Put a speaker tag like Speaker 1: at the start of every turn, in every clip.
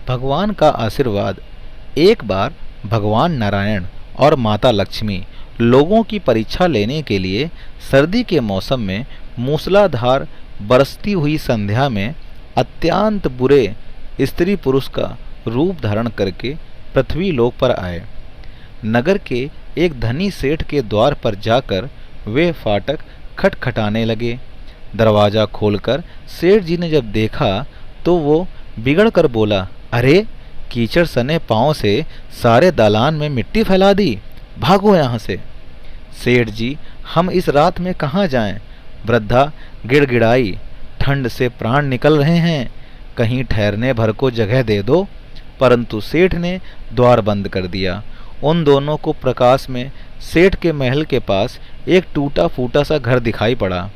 Speaker 1: भगवान का आशीर्वाद। एक बार भगवान नारायण और माता लक्ष्मी लोगों की परीक्षा लेने के लिए सर्दी के मौसम में मूसलाधार बरसती हुई संध्या में अत्यंत बुरे स्त्री पुरुष का रूप धारण करके पृथ्वी लोक पर आए। नगर के एक धनी सेठ के द्वार पर जाकर वे फाटक खटखटाने लगे। दरवाज़ा खोलकर सेठ जी ने जब देखा तो वो बिगड़ कर बोला, अरे कीचड़ सने पाँव से सारे दालान में मिट्टी फैला दी, भागो यहाँ से। सेठ जी, हम इस रात में कहाँ जाएं? वृद्धा गिड़गिड़ाई, ठंड से प्राण निकल रहे हैं, कहीं ठहरने भर को जगह दे दो। परंतु सेठ ने द्वार बंद कर दिया। उन दोनों को प्रकाश में सेठ के महल के पास एक टूटा फूटा सा घर दिखाई पड़ा।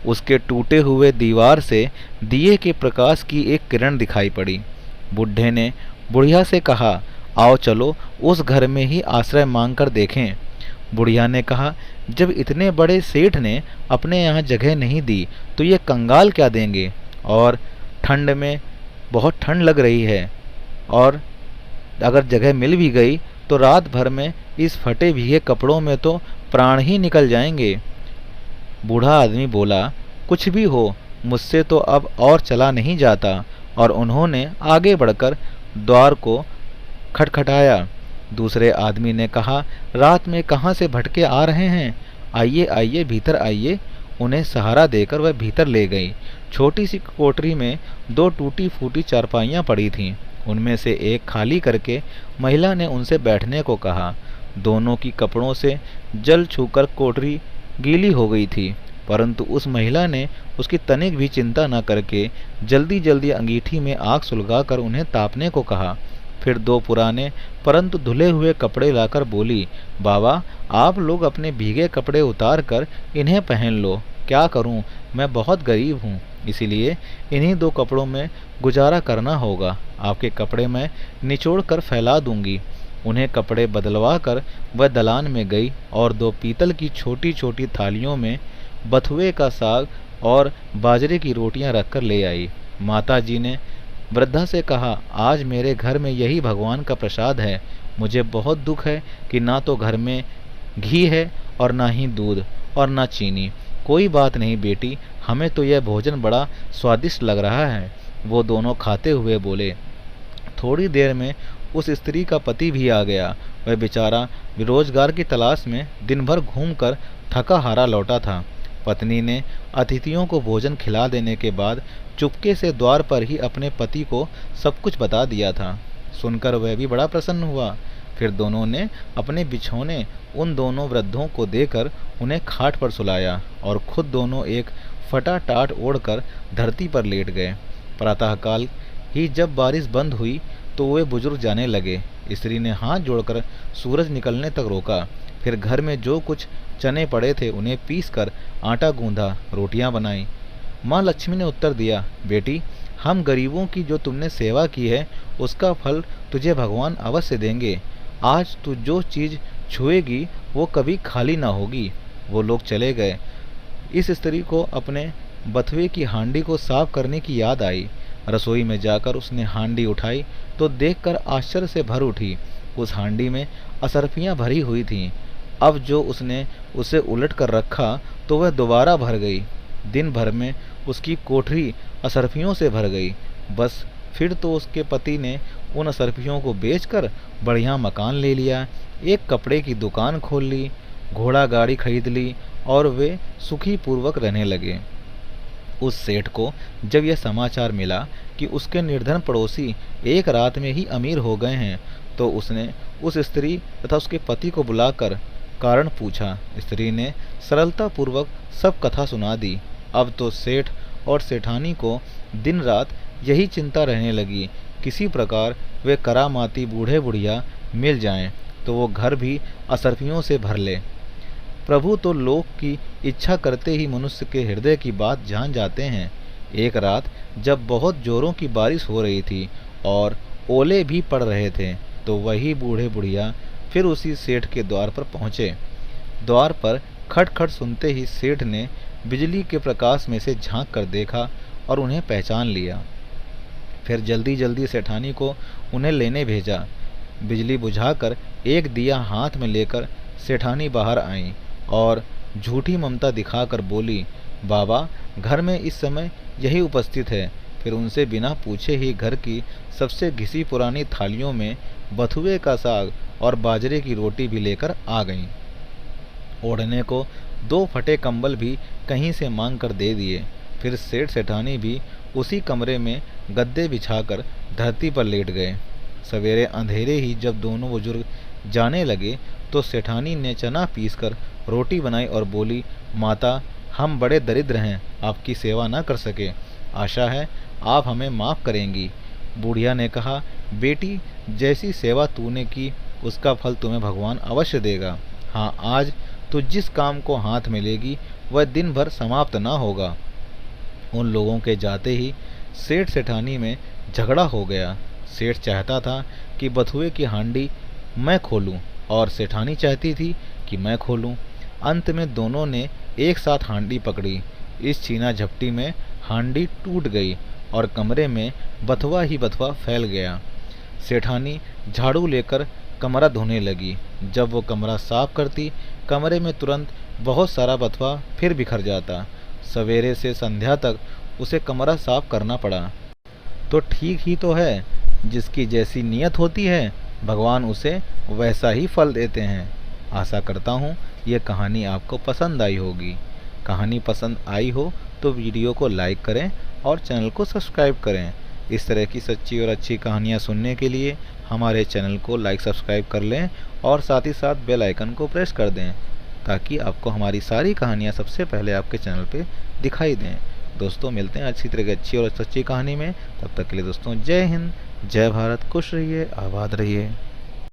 Speaker 1: उसके टूटे हुए दीवार से दिए के प्रकाश की एक किरण दिखाई पड़ी। बुढ़े ने बुढ़िया से कहा, आओ चलो उस घर में ही आश्रय मांग कर देखें। बुढ़िया ने कहा, जब इतने बड़े सेठ ने अपने यहाँ जगह नहीं दी तो ये कंगाल क्या देंगे, और ठंड में बहुत ठंड लग रही है, और अगर जगह मिल भी गई तो रात भर में इस फटे भीगे कपड़ों में तो प्राण ही निकल जाएंगे। बूढ़ा आदमी बोला, कुछ भी हो, मुझसे तो अब और चला नहीं जाता, और उन्होंने आगे बढ़कर द्वार को खटखटाया। दूसरे आदमी ने कहा, रात में कहाँ से भटके आ रहे हैं, आइए आइए भीतर आइए। उन्हें सहारा देकर वह भीतर ले गई। छोटी सी कोठरी में दो टूटी फूटी चारपाइयाँ पड़ी थीं। उनमें से एक खाली करके महिला ने उनसे बैठने को कहा। दोनों की कपड़ों से जल छूकर कोठरी गीली हो गई थी, परंतु उस महिला ने उसकी तनिक भी चिंता न करके जल्दी जल्दी अंगीठी में आग सुलगाकर उन्हें तापने को कहा। फिर दो पुराने परंतु धुले हुए कपड़े लाकर बोली, बाबा आप लोग अपने भीगे कपड़े उतार कर इन्हें पहन लो। क्या करूं, मैं बहुत गरीब हूं, इसीलिए इन्हीं दो कपड़ों में गुजारा करना होगा। आपके कपड़े मैं निचोड़ कर फैला दूंगी। उन्हें कपड़े बदलवा कर वह दलान में गई और दो पीतल की छोटी छोटी थालियों में बथुए का साग और बाजरे की रोटियां रखकर ले आई। माता जी ने वृद्धा से कहा, आज मेरे घर में यही भगवान का प्रसाद है। मुझे बहुत दुख है कि ना तो घर में घी है और ना ही दूध और ना चीनी। कोई बात नहीं बेटी, हमें तो यह भोजन बड़ा स्वादिष्ट लग रहा है। वो दोनों खाते हुए बोले। थोड़ी देर में उस स्त्री का पति भी आ गया। वह बेचारा रोजगार की तलाश में दिन भर घूमकर थका हारा लौटा था। पत्नी ने अतिथियों को भोजन खिला देने के बाद चुपके से द्वार पर ही अपने पति को सब कुछ बता दिया था। सुनकर वह भी बड़ा प्रसन्न हुआ। फिर दोनों ने अपने बिछौने उन दोनों वृद्धों को देकर उन्हें खाट पर सुलाया और खुद दोनों एक फटा टाट ओढ़कर धरती पर लेट गए। प्रातःकाल ही जब बारिश बंद हुई तो वे बुजुर्ग जाने लगे। स्त्री ने हाथ जोड़कर सूरज निकलने तक रोका। फिर घर में जो कुछ चने पड़े थे उन्हें पीस कर आटा गूंधा, रोटियां बनाई। माँ लक्ष्मी ने उत्तर दिया, बेटी हम गरीबों की जो तुमने सेवा की है उसका फल तुझे भगवान अवश्य देंगे। आज तू जो चीज़ छुएगी वो कभी खाली ना होगी। वो लोग चले गए। इस स्त्री को अपने बथुए की हांडी को साफ करने की याद आई। रसोई में जाकर उसने हांडी उठाई तो देखकर आश्चर्य से भर उठी। उस हांडी में असरफियाँ भरी हुई थीं। अब जो उसने उसे उलट कर रखा तो वह दोबारा भर गई। दिन भर में उसकी कोठरी असरफियों से भर गई। बस फिर तो उसके पति ने उन असरफियों को बेचकर बढ़िया मकान ले लिया, एक कपड़े की दुकान खोल ली, घोड़ा गाड़ी खरीद ली और वे सुखी पूर्वक रहने लगे। उस सेठ को जब यह समाचार मिला कि उसके निर्धन पड़ोसी एक रात में ही अमीर हो गए हैं तो उसने उस स्त्री तथा उसके पति को बुलाकर कारण पूछा। स्त्री ने सरलता पूर्वक सब कथा सुना दी। अब तो सेठ और सेठानी को दिन रात यही चिंता रहने लगी, किसी प्रकार वे करामाती बूढ़े बुढ़िया मिल जाएं तो वो घर भी असरफियों से भर ले। प्रभु तो लोक की इच्छा करते ही मनुष्य के हृदय की बात जान जाते हैं। एक रात जब बहुत जोरों की बारिश हो रही थी और ओले भी पड़ रहे थे तो वही बूढ़े बुढ़िया फिर उसी सेठ के द्वार पर पहुँचे। द्वार पर खटखट सुनते ही सेठ ने बिजली के प्रकाश में से झांक कर देखा और उन्हें पहचान लिया। फिर जल्दी जल्दी सेठानी को उन्हें लेने भेजा। बिजली बुझाकर एक दिया हाथ में लेकर सेठानी बाहर आईं और झूठी ममता दिखाकर बोली, बाबा घर में इस समय यही उपस्थित है। फिर उनसे बिना पूछे ही घर की सबसे घिसी पुरानी थालियों में बथुए का साग और बाजरे की रोटी भी लेकर आ गईं। ओढ़ने को 2 फटे कंबल भी कहीं से मांग कर दे दिए। फिर सेठ सेठानी भी उसी कमरे में गद्दे बिछाकर धरती पर लेट गए। सवेरे अंधेरे ही जब दोनों बुजुर्ग जाने लगे तो सेठानी ने चना पीसकर रोटी बनाई और बोली, माता हम बड़े दरिद्र हैं, आपकी सेवा न कर सके, आशा है आप हमें माफ़ करेंगी। बुढ़िया ने कहा, बेटी जैसी सेवा तूने की उसका फल तुम्हें भगवान अवश्य देगा। हाँ, आज तो जिस काम को हाथ में लेगी वह दिन भर समाप्त न होगा। उन लोगों के जाते ही सेठ सेठानी में झगड़ा हो गया। सेठ चाहता था कि बथुए की हांडी मैं खोलूं और सेठानी चाहती थी कि मैं खोलूं। अंत में दोनों ने एक साथ हांडी पकड़ी। इस छीना झपटी में हांडी टूट गई और कमरे में बथुआ ही बथुआ फैल गया। सेठानी झाड़ू लेकर कमरा धोने लगी। जब वो कमरा साफ करती, कमरे में तुरंत बहुत सारा बथुआ फिर बिखर जाता। सवेरे से संध्या तक उसे कमरा साफ करना पड़ा। तो ठीक ही तो है, जिसकी जैसी नीयत होती है भगवान उसे वैसा ही फल देते हैं। आशा करता हूँ ये कहानी आपको पसंद आई होगी। कहानी पसंद आई हो तो वीडियो को लाइक करें और चैनल को सब्सक्राइब करें। इस तरह की सच्ची और अच्छी कहानियाँ सुनने के लिए हमारे चैनल को लाइक सब्सक्राइब कर लें और साथ ही साथ बेल आइकन को प्रेस कर दें ताकि आपको हमारी सारी कहानियाँ सबसे पहले आपके चैनल पे दिखाई दें। दोस्तों मिलते हैं अच्छी तरह की अच्छी और सच्ची कहानी में। तब तक के लिए दोस्तों जय हिंद, जय भारत, खुश रहिए, आबाद रहिए।